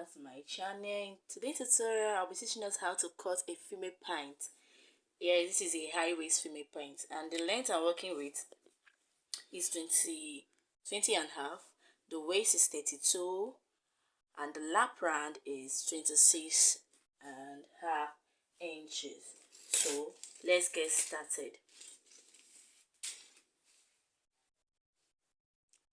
back to my channel. In today's tutorial, I'll be teaching us how to cut a female pant. Yeah, this is a high waist female pant, and the length I'm working with is 20 and a half. The waist is 32, and the lap round is 26 and half inches. So let's get started.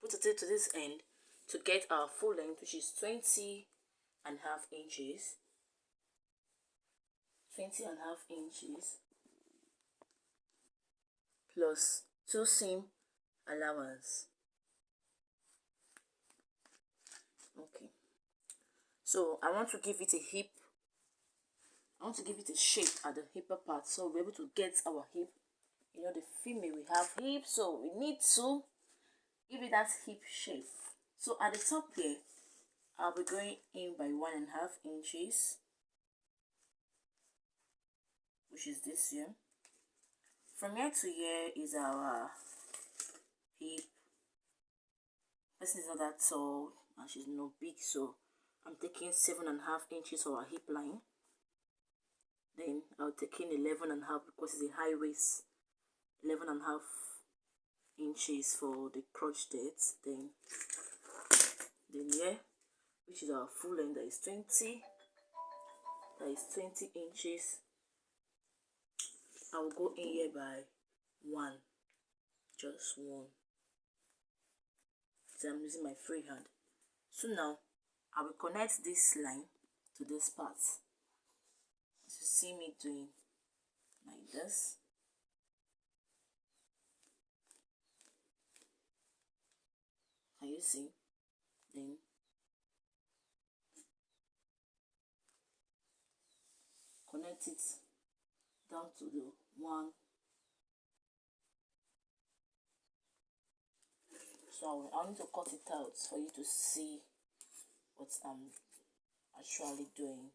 Put it to this end to get our full length, which is 20 and a half inches. 20 and a half inches plus 2 seam allowance. Okay, so I want to give it a hip. I want to give it a shape at the hip part, so we're able to get our hip. You know, the female, we have hips, so we need to give it that hip shape. So at the top here, I'll be going in by 1.5 inches, which is this here. From here to here is our hip. Person is not that tall and she's not big, so I'm taking 7.5 inches for our hip line. Then I'll take in 11.5 because it's a high waist. 11.5 inches for the crotch depth. Then here, which is our full length, that is 20. That is 20 inches. I will go in here by 1, just 1. So I'm using my free hand. So now I will connect this line to this part. As you see me doing like this. Can you see? Then connect it down to the one. So I need to cut it out for you to see what I'm actually doing.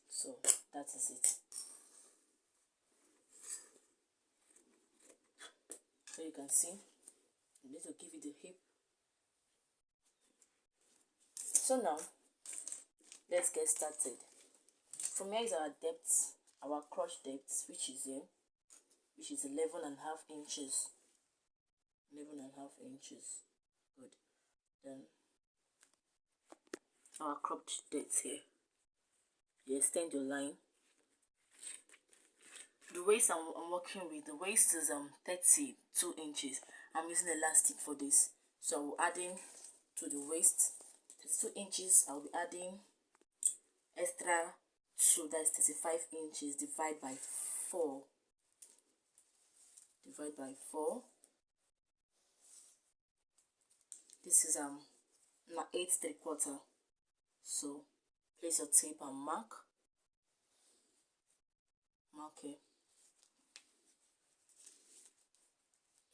So that is it. So you can see, you need to give it a hip. So now, let's get started. From here is our depth, our crotch depth, which is here, which is 11.5 inches. 11.5 inches. Good. Then our crotch depth here. You extend your line. The waist I'm working with, the waist is 32 inches. I'm using elastic for this, so I will add in to the waist 32 inches. I will be adding extra 2, that is 35 inches. Divide by 4. Divide by 4. This is 8 3/4. So place your tape and mark. Mark here.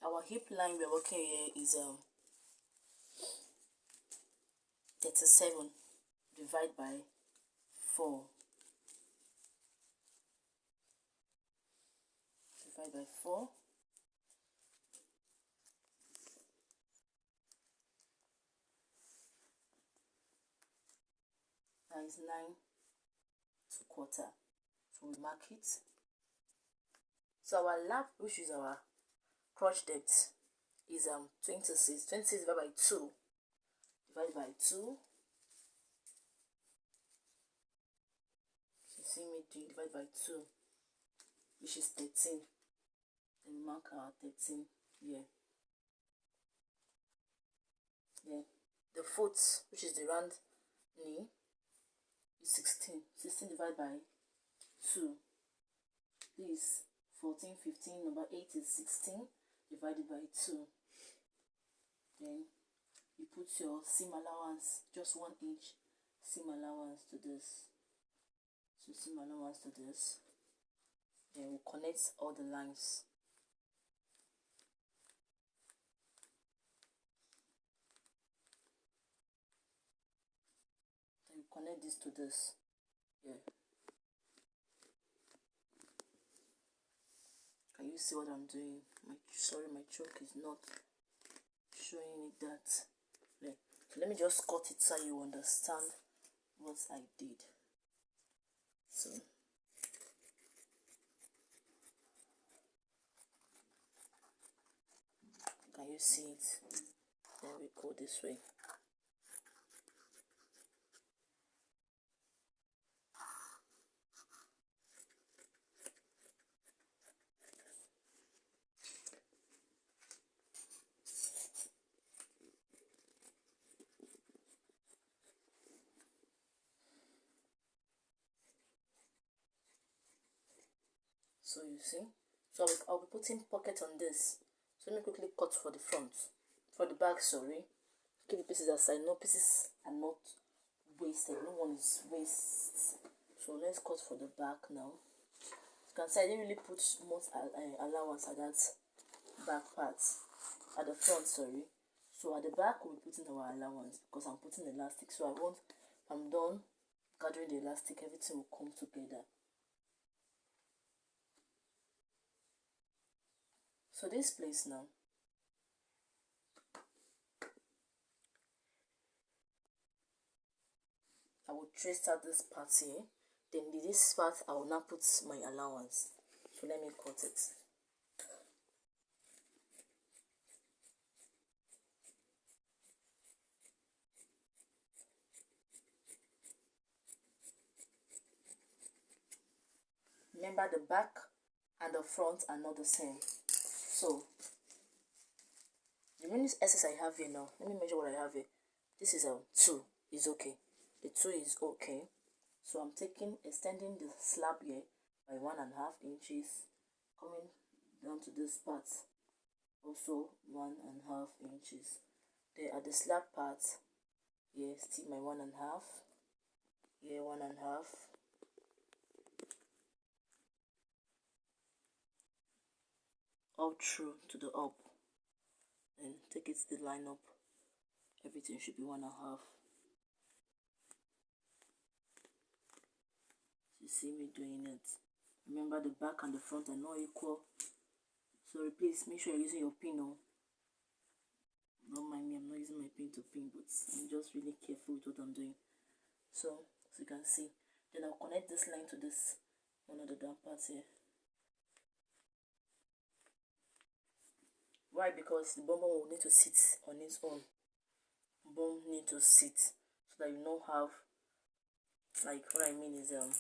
Our hip line we're working here is 37. Divide by 4. Divide by 4. That is 9 2/4. So we mark it. So our lap, which is our crotch depth, is 26. 26 divided by 2. Divided by 2. You see me doing divide by 2, which is 13. Then we mark our 13 here. Then the foot, which is the round knee, is 16. 16 divided by 2. This 14, 15, number 8 is 16 divided by 2. Then you put your seam allowance, just 1 inch seam allowance to this. So seam allowance to this. Then we'll connect all the lines. Then you connect this to this. Yeah. Can you you see what I'm doing? Sorry, my chalk is not showing it that. So let me just cut it so you understand what I did. So can you see it? Then we go this way. So you see, so I'll be putting pocket on this. So let me quickly cut for the front, for the back, sorry. Keep the pieces aside. No pieces are not wasted. No one is waste. So let's cut for the back now. You can see I didn't really put much allowance at that back part, at the front, sorry. So at the back we'll be putting our allowance because I'm putting elastic. So I'm done gathering the elastic, everything will come together. So this place now, I will trace out this part here. Then this part I will now put my allowance. So let me cut it. Remember, the back and the front are not the same. So the remaining excess I have here now, let me measure what I have here. This is a 2 is okay. The 2 is okay. So I'm extending the slab here by 1.5 inches, coming down to this part, also 1.5 inches. Then at the slab part, here still my 1.5, here 1.5. All through to the up, and take it to the line up. Everything should be 1.5. You see me doing it. Remember, the back and the front are not equal. Sorry, please make sure you're using your pin. Oh, don't mind me, I'm not using my pin to pin, but I'm just really careful with what I'm doing. So as you can see, then I'll connect this line to this one of the down parts here. Why? Because the bum will need to sit on its own. Bum need to sit so that you don't have, like, what I mean is when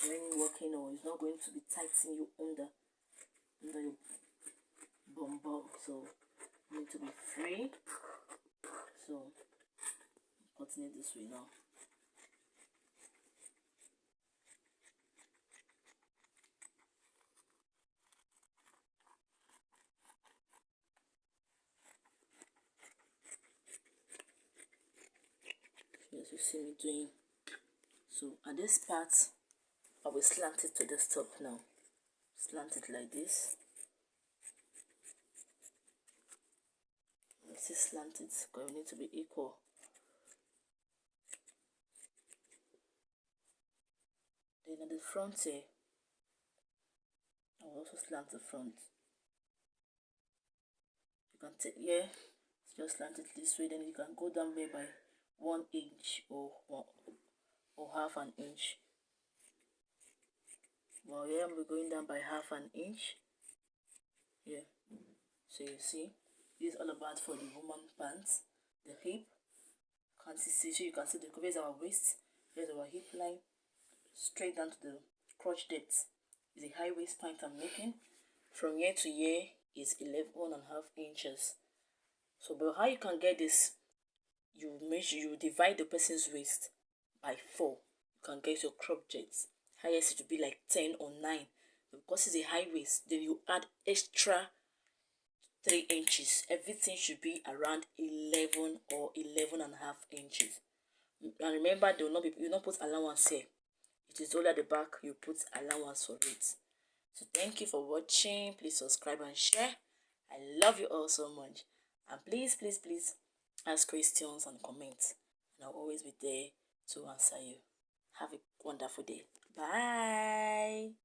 you're working, or it's not going to be tightening you under your bum. So you need to be free. So I'm cutting it this way now. As you see me doing. So at this part, I will slant it to the top now. Slant it like this. Let's just slant it because we need to be equal. Then at the front here, I will also slant the front. You can take just slant it this way, then you can go down there by 1 inch or half an inch. Well, here I'm going down by half an inch. Yeah. So you see, this is all about for the woman pants, the hip. Can't see, so you can see the here's our waist, here's our hip line, straight down to the crotch depth. Is a high waist point I'm making. From here to here is 11.5 inches. So, but how you can get this? You divide the person's waist by 4. You can get your crop depth. Highest it would be like 10 or 9. But because it's a high waist, then you add extra 3 inches. Everything should be around 11 or 11.5 inches. And remember, you will not put allowance here. It is all at the back, you put allowance for it. So thank you for watching. Please subscribe and share. I love you all so much. And please ask questions and comment. And I'll always be there to answer you. Have a wonderful day. Bye.